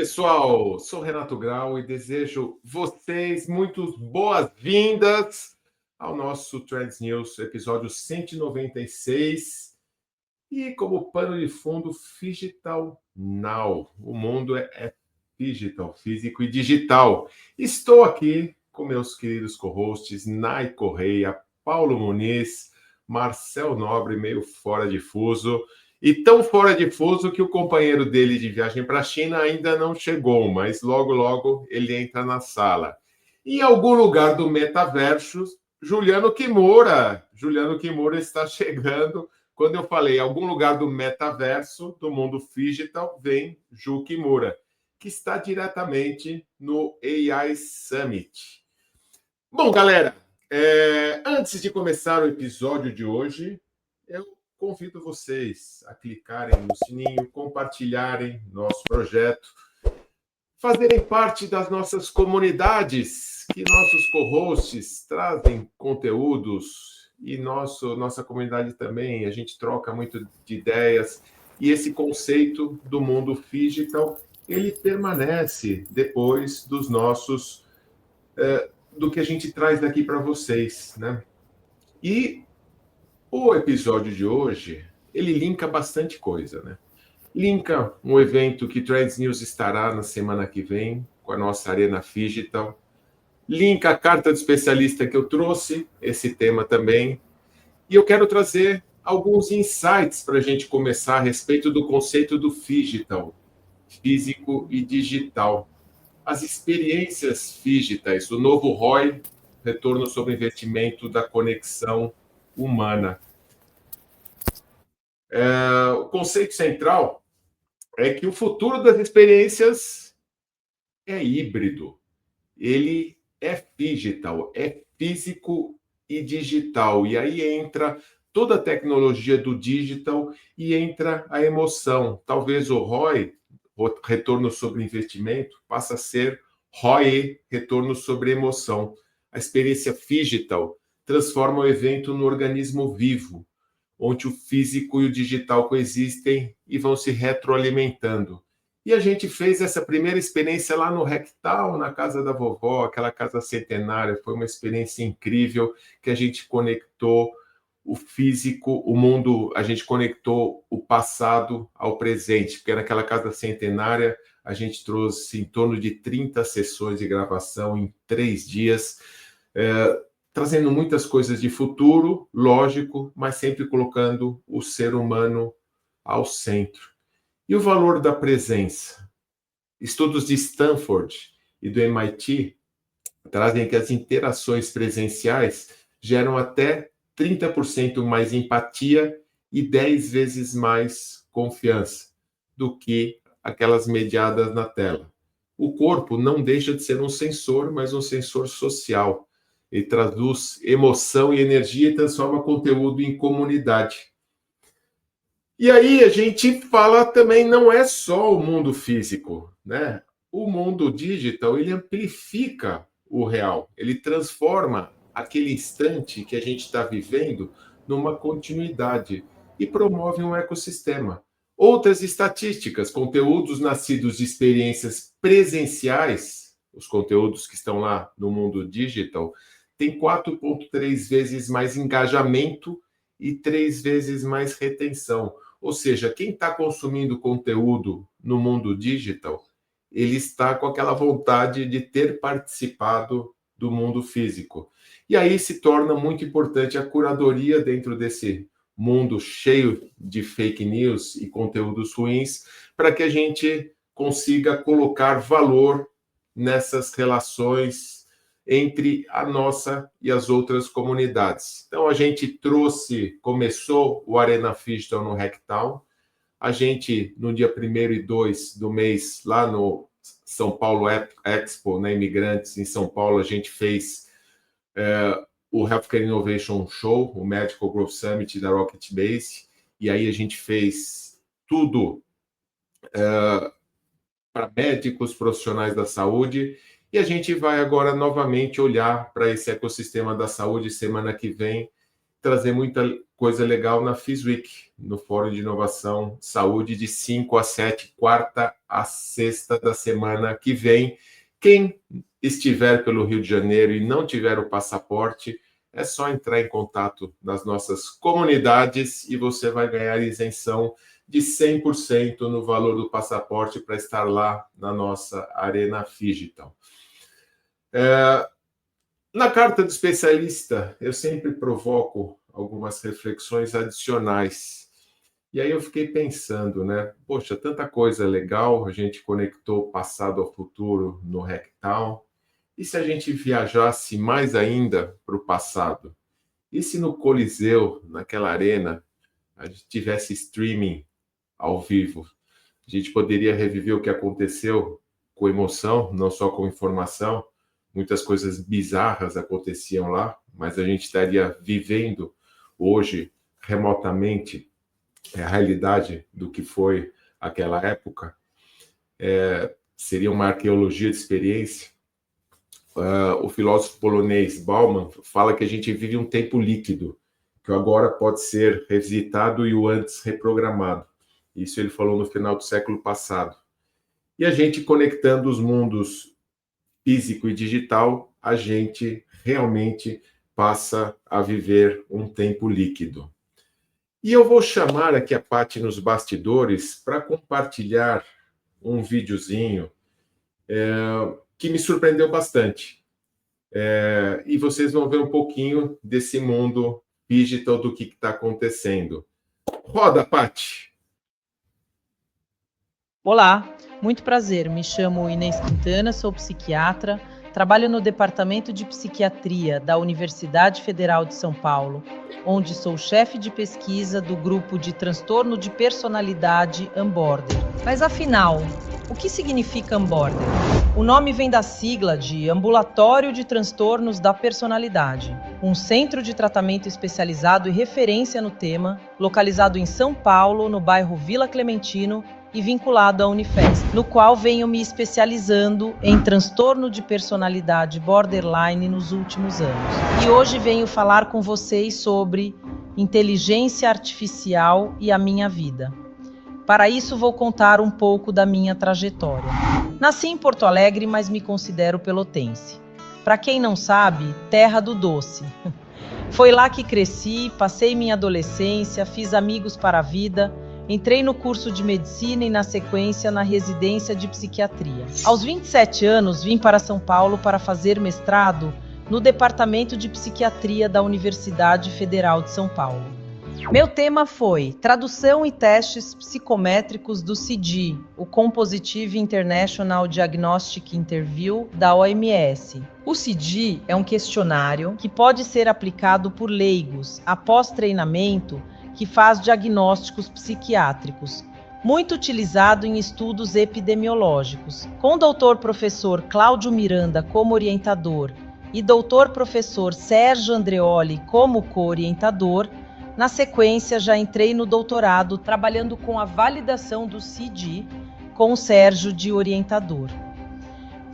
pessoal, sou Renato Grau e desejo vocês muitas boas-vindas ao nosso Trends News, episódio 196. E como pano de fundo, Phygital Now. O mundo é digital, físico e digital. Estou aqui com meus queridos co-hosts, Nai Correia, Paulo Muniz, Marcel Nobre, meio fora de fuso. E tão fora de fuso que o companheiro dele de viagem para a China ainda não chegou, mas logo, logo ele entra na sala. Em algum lugar do metaverso, Juliano Kimura. Juliano Kimura está chegando. Quando eu falei algum lugar do metaverso, do mundo digital, vem Ju Kimura, que está diretamente no AI Summit. Bom, galera, antes de começar o episódio de hoje, eu convido vocês a clicarem no sininho, compartilharem nosso projeto, fazerem parte das nossas comunidades, que nossos co-hosts trazem conteúdos e nossa comunidade também, a gente troca muito de ideias, e esse conceito do mundo digital, ele permanece depois dos nossos, do que a gente traz daqui para vocês, né? E o episódio de hoje, ele linka bastante coisa, né? Linka um evento que Trends News estará na semana que vem, com a nossa Arena Phygital. Linka a carta do especialista que eu trouxe, esse tema também. E eu quero trazer alguns insights para a gente começar a respeito do conceito do Phygital, físico e digital. As experiências digitais, o novo ROI, retorno sobre investimento da conexão humana. O conceito central é que o futuro das experiências é híbrido. Ele é digital, é físico e digital. E aí entra toda a tecnologia do digital e entra a emoção. Talvez o ROI, o retorno sobre investimento, passa a ser ROI, retorno sobre emoção. A experiência digital transforma o evento no organismo vivo, onde o físico e o digital coexistem e vão se retroalimentando. E a gente fez essa primeira experiência lá no Rectal, na casa da vovó, aquela casa centenária. Foi uma experiência incrível que a gente conectou o físico, o mundo, a gente conectou o passado ao presente, porque naquela casa centenária a gente trouxe em torno de 30 sessões de gravação em 3 dias, trazendo muitas coisas de futuro, lógico, mas sempre colocando o ser humano ao centro. E o valor da presença? Estudos de Stanford e do MIT trazem que as interações presenciais geram até 30% mais empatia e 10 vezes mais confiança do que aquelas mediadas na tela. O corpo não deixa de ser um sensor, mas um sensor social. Ele traduz emoção e energia e transforma conteúdo em comunidade. E aí a gente fala também, não é só o mundo físico, né? O mundo digital, ele amplifica o real, ele transforma aquele instante que a gente está vivendo numa continuidade e promove um ecossistema. Outras estatísticas, conteúdos nascidos de experiências presenciais, os conteúdos que estão lá no mundo digital, tem 4,3 vezes mais engajamento e 3 vezes mais retenção. Ou seja, quem está consumindo conteúdo no mundo digital, ele está com aquela vontade de ter participado do mundo físico. E aí se torna muito importante a curadoria dentro desse mundo cheio de fake news e conteúdos ruins, para que a gente consiga colocar valor nessas relações entre a nossa e as outras comunidades. Então, a gente começou o Arena Phygital no Rectal. A gente, no dia 1º e 2 do mês, lá no São Paulo Expo, na Imigrantes, em São Paulo, a gente fez o Healthcare Innovation Show, o Medical Growth Summit da Rocket Base, e aí a gente fez tudo para médicos, profissionais da saúde, e a gente vai agora novamente olhar para esse ecossistema da saúde semana que vem, trazer muita coisa legal na FISWeek, no Fórum de Inovação Saúde, de 5 a 7, quarta a sexta da semana que vem. Quem estiver pelo Rio de Janeiro e não tiver o passaporte, é só entrar em contato nas nossas comunidades e você vai ganhar isenção de 100% no valor do passaporte para estar lá na nossa Arena Phygital. Na carta do especialista, eu sempre provoco algumas reflexões adicionais. E aí eu fiquei pensando, né? Poxa, tanta coisa legal, a gente conectou o passado ao futuro no Hacktown. E se a gente viajasse mais ainda para o passado? E se no Coliseu, naquela arena, a gente tivesse streaming ao vivo? A gente poderia reviver o que aconteceu com emoção, não só com informação. Muitas coisas bizarras aconteciam lá, mas a gente estaria vivendo hoje, remotamente, a realidade do que foi aquela época. Seria uma arqueologia de experiência. O filósofo polonês Bauman fala que a gente vive um tempo líquido, que o agora pode ser revisitado e o antes reprogramado. Isso ele falou no final do século passado. E a gente conectando os mundos físico e digital, a gente realmente passa a viver um tempo líquido. E eu vou chamar aqui a Paty nos bastidores para compartilhar um videozinho que me surpreendeu bastante. E vocês vão ver um pouquinho desse mundo digital, do que está acontecendo. Roda, Paty! Olá, muito prazer. Me chamo Inês Quintana, sou psiquiatra, trabalho no Departamento de Psiquiatria da Universidade Federal de São Paulo, onde sou chefe de pesquisa do grupo de transtorno de personalidade Unborder. Mas afinal, o que significa Unborder? O nome vem da sigla de Ambulatório de Transtornos da Personalidade, um centro de tratamento especializado e referência no tema, localizado em São Paulo, no bairro Vila Clementino, e vinculado à Unifesp, no qual venho me especializando em transtorno de personalidade borderline nos últimos anos. E hoje venho falar com vocês sobre inteligência artificial e a minha vida. Para isso vou contar um pouco da minha trajetória. Nasci em Porto Alegre, mas me considero pelotense. Para quem não sabe, terra do doce. Foi lá que cresci, passei minha adolescência, fiz amigos para a vida. Entrei no curso de medicina e, na sequência, na residência de psiquiatria. Aos 27 anos, vim para São Paulo para fazer mestrado no Departamento de Psiquiatria da Universidade Federal de São Paulo. Meu tema foi Tradução e Testes Psicométricos do CIDI, o Compositive International Diagnostic Interview da OMS. O CIDI é um questionário que pode ser aplicado por leigos após treinamento que faz diagnósticos psiquiátricos, muito utilizado em estudos epidemiológicos. Com o doutor professor Cláudio Miranda como orientador e doutor professor Sérgio Andreoli como co-orientador, na sequência já entrei no doutorado trabalhando com a validação do CIDI com o Sérgio de orientador.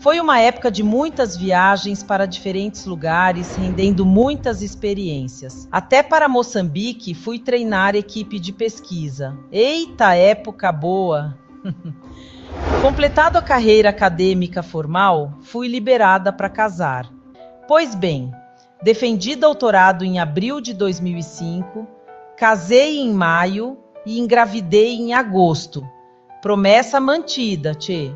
Foi uma época de muitas viagens para diferentes lugares, rendendo muitas experiências. Até para Moçambique fui treinar equipe de pesquisa. Eita, época boa! Completado a carreira acadêmica formal, fui liberada para casar. Pois bem, defendi doutorado em abril de 2005, casei em maio e engravidei em agosto. Promessa mantida, tchê!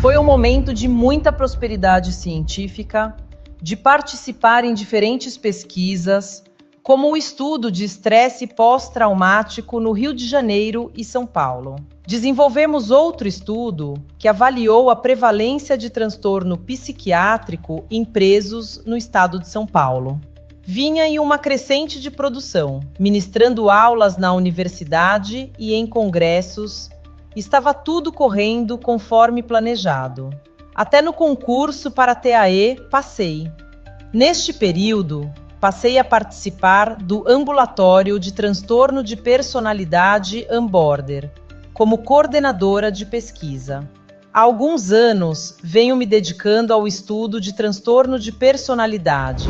Foi um momento de muita prosperidade científica, de participar em diferentes pesquisas, como o estudo de estresse pós-traumático no Rio de Janeiro e São Paulo. Desenvolvemos outro estudo que avaliou a prevalência de transtorno psiquiátrico em presos no estado de São Paulo. Vinha em uma crescente de produção, ministrando aulas na universidade e em congressos. Estava tudo correndo conforme planejado. Até no concurso para TAE passei. Neste período, passei a participar do Ambulatório de Transtorno de Personalidade Unborder, como coordenadora de pesquisa. Há alguns anos, venho me dedicando ao estudo de transtorno de personalidade,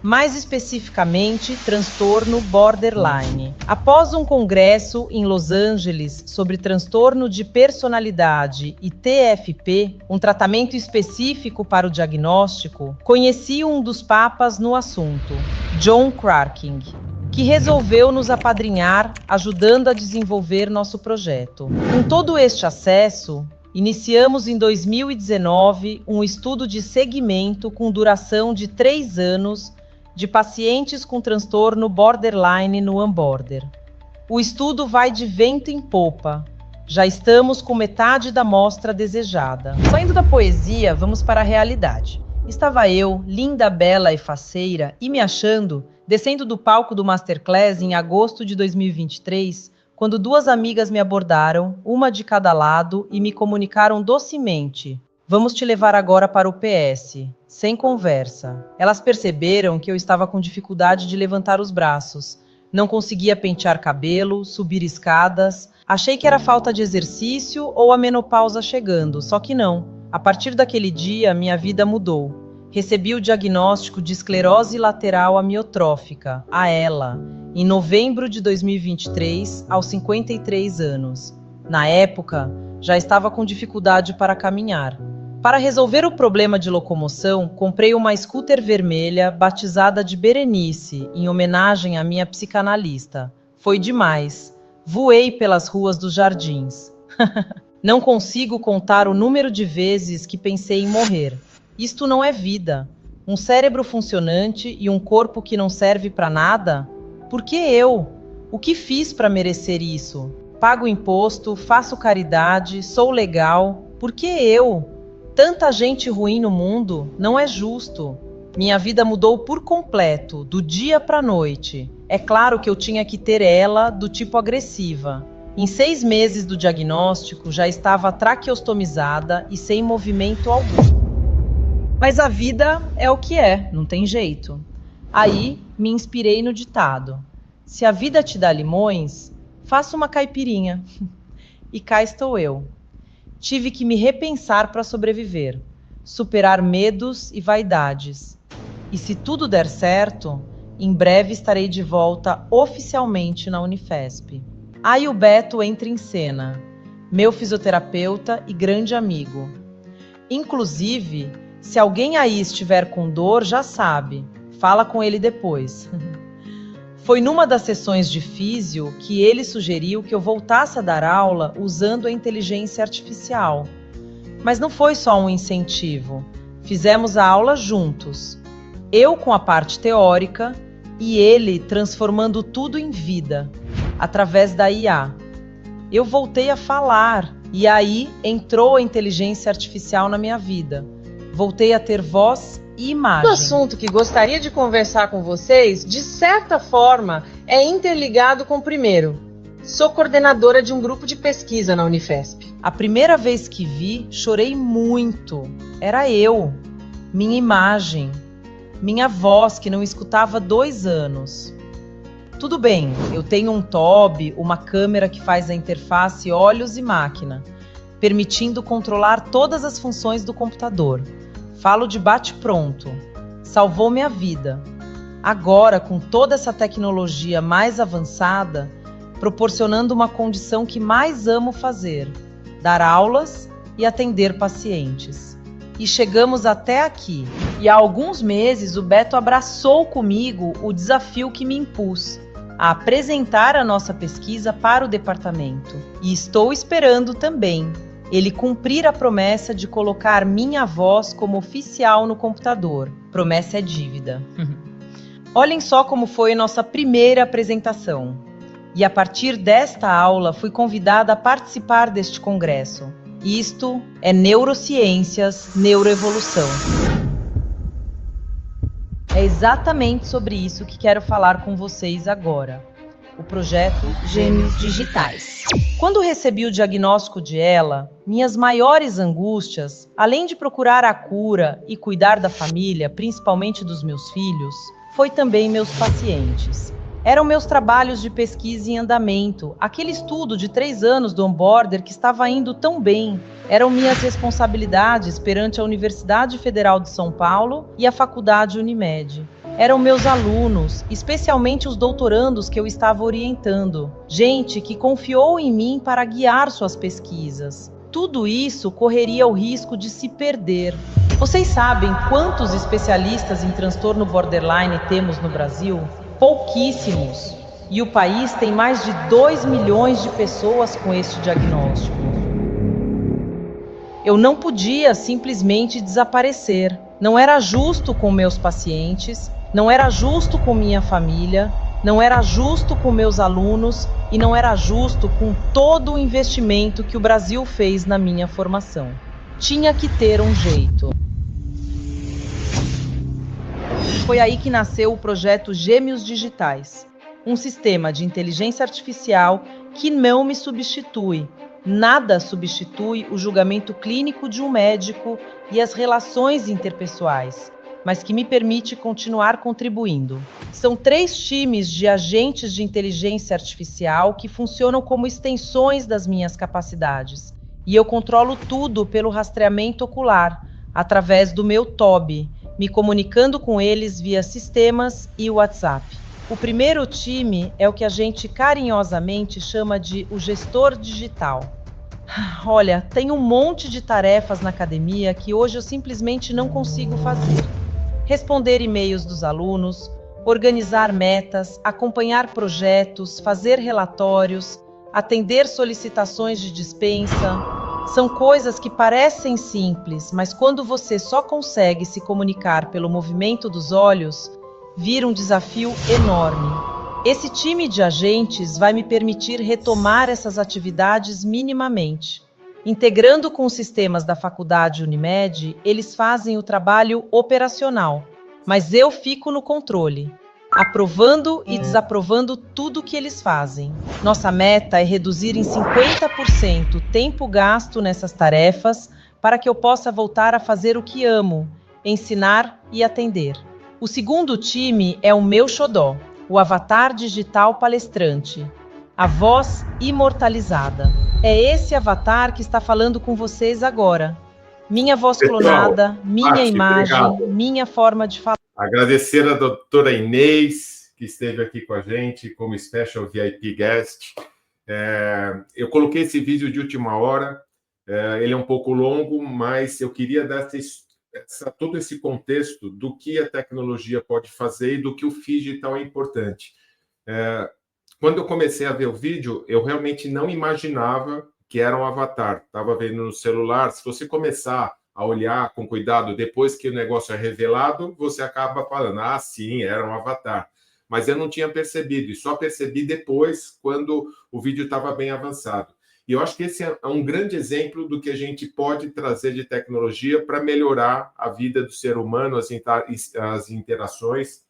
mais especificamente transtorno borderline. Após um congresso em Los Angeles sobre transtorno de personalidade e TFP, um tratamento específico para o diagnóstico, conheci um dos papas no assunto, John Cracking, que resolveu nos apadrinhar, ajudando a desenvolver nosso projeto. Com todo este acesso, iniciamos em 2019 um estudo de segmento com duração de 3 anos de pacientes com transtorno borderline no Onboarder. O estudo vai de vento em popa. Já estamos com metade da amostra desejada. Saindo da poesia, vamos para a realidade. Estava eu, linda, bela e faceira, e me achando, descendo do palco do Masterclass em agosto de 2023, quando 2 amigas me abordaram, uma de cada lado, e me comunicaram docemente: "Vamos te levar agora para o PS", sem conversa. Elas perceberam que eu estava com dificuldade de levantar os braços. Não conseguia pentear cabelo, subir escadas. Achei que era falta de exercício ou a menopausa chegando, só que não. A partir daquele dia, minha vida mudou. Recebi o diagnóstico de esclerose lateral amiotrófica, a ELA, em novembro de 2023, aos 53 anos. Na época, já estava com dificuldade para caminhar. Para resolver o problema de locomoção, comprei uma scooter vermelha batizada de Berenice, em homenagem à minha psicanalista. Foi demais. Voei pelas ruas dos jardins. Não consigo contar o número de vezes que pensei em morrer. Isto não é vida. Um cérebro funcionante e um corpo que não serve para nada? Por que eu? O que fiz para merecer isso? Pago imposto, faço caridade, sou legal. Por que eu? Tanta gente ruim no mundo, não é justo. Minha vida mudou por completo, do dia para a noite. É claro que eu tinha que ter ela do tipo agressiva. Em 6 meses do diagnóstico, já estava traqueostomizada e sem movimento algum. Mas a vida é o que é, não tem jeito. Aí, me inspirei no ditado: se a vida te dá limões, faça uma caipirinha. E cá estou eu. Tive que me repensar para sobreviver, superar medos e vaidades. E se tudo der certo, em breve estarei de volta oficialmente na Unifesp. Aí o Beto entra em cena, meu fisioterapeuta e grande amigo. Inclusive, se alguém aí estiver com dor, já sabe, fala com ele depois. Foi numa das sessões de físio que ele sugeriu que eu voltasse a dar aula usando a inteligência artificial. Mas não foi só um incentivo. Fizemos a aula juntos. Eu com a parte teórica e ele transformando tudo em vida, através da IA. Eu voltei a falar e aí entrou a inteligência artificial na minha vida. Voltei a ter voz e imagem. O assunto que gostaria de conversar com vocês, de certa forma, é interligado com o primeiro. Sou coordenadora de um grupo de pesquisa na Unifesp. A primeira vez que vi, chorei muito. Era eu, minha imagem, minha voz que não escutava há 2 anos. Tudo bem, eu tenho um TOB, uma câmera que faz a interface olhos e máquina, permitindo controlar todas as funções do computador. Falo de bate-pronto. Salvou minha vida. Agora, com toda essa tecnologia mais avançada, proporcionando uma condição que mais amo fazer: dar aulas e atender pacientes. E chegamos até aqui. E há alguns meses o Beto abraçou comigo o desafio que me impus a apresentar a nossa pesquisa para o departamento. E estou esperando também ele cumprir a promessa de colocar minha voz como oficial no computador. Promessa é dívida. Olhem só como foi nossa primeira apresentação. E a partir desta aula fui convidada a participar deste congresso. Isto é neurociências, neuroevolução. É exatamente sobre isso que quero falar com vocês agora. O projeto Gêmeos Digitais. Quando recebi o diagnóstico de ELA, minhas maiores angústias, além de procurar a cura e cuidar da família, principalmente dos meus filhos, foi também meus pacientes. Eram meus trabalhos de pesquisa em andamento, aquele estudo de 3 anos do Onboarder que estava indo tão bem. Eram minhas responsabilidades perante a Universidade Federal de São Paulo e a Faculdade Unimed. Eram meus alunos, especialmente os doutorandos que eu estava orientando. Gente que confiou em mim para guiar suas pesquisas. Tudo isso correria o risco de se perder. Vocês sabem quantos especialistas em transtorno borderline temos no Brasil? Pouquíssimos. E o país tem mais de 2 milhões de pessoas com este diagnóstico. Eu não podia simplesmente desaparecer. Não era justo com meus pacientes, não era justo com minha família, não era justo com meus alunos e não era justo com todo o investimento que o Brasil fez na minha formação. Tinha que ter um jeito. Foi aí que nasceu o projeto Gêmeos Digitais, um sistema de inteligência artificial que não me substitui. Nada substitui o julgamento clínico de um médico e as relações interpessoais, mas que me permite continuar contribuindo. São 3 times de agentes de inteligência artificial que funcionam como extensões das minhas capacidades. E eu controlo tudo pelo rastreamento ocular, através do meu TOB, me comunicando com eles via sistemas e WhatsApp. O primeiro time é o que a gente carinhosamente chama de o gestor digital. Olha, tem um monte de tarefas na academia que hoje eu simplesmente não consigo fazer. Responder e-mails dos alunos, organizar metas, acompanhar projetos, fazer relatórios, atender solicitações de dispensa. São coisas que parecem simples, mas quando você só consegue se comunicar pelo movimento dos olhos, vira um desafio enorme. Esse time de agentes vai me permitir retomar essas atividades minimamente. Integrando com os sistemas da faculdade Unimed, eles fazem o trabalho operacional, mas eu fico no controle, aprovando e desaprovando tudo que eles fazem. Nossa meta é reduzir em 50% o tempo gasto nessas tarefas para que eu possa voltar a fazer o que amo, ensinar e atender. O segundo time é o meu xodó, o avatar digital palestrante, a voz imortalizada. É esse avatar que está falando com vocês agora. Minha voz clonada, minha imagem, obrigado. Minha forma de falar. Agradecer a doutora Inês, que esteve aqui com a gente como Special VIP Guest. Eu coloquei esse vídeo de última hora, ele é um pouco longo, mas eu queria dar todo esse contexto do que a tecnologia pode fazer e do que o digital é importante. Quando eu comecei a ver o vídeo, eu realmente não imaginava que era um avatar. Estava vendo no celular. Se você começar a olhar com cuidado depois que o negócio é revelado, você acaba falando, ah, sim, era um avatar. Mas eu não tinha percebido, e só percebi depois, quando o vídeo estava bem avançado. E eu acho que esse é um grande exemplo do que a gente pode trazer de tecnologia para melhorar a vida do ser humano, as interações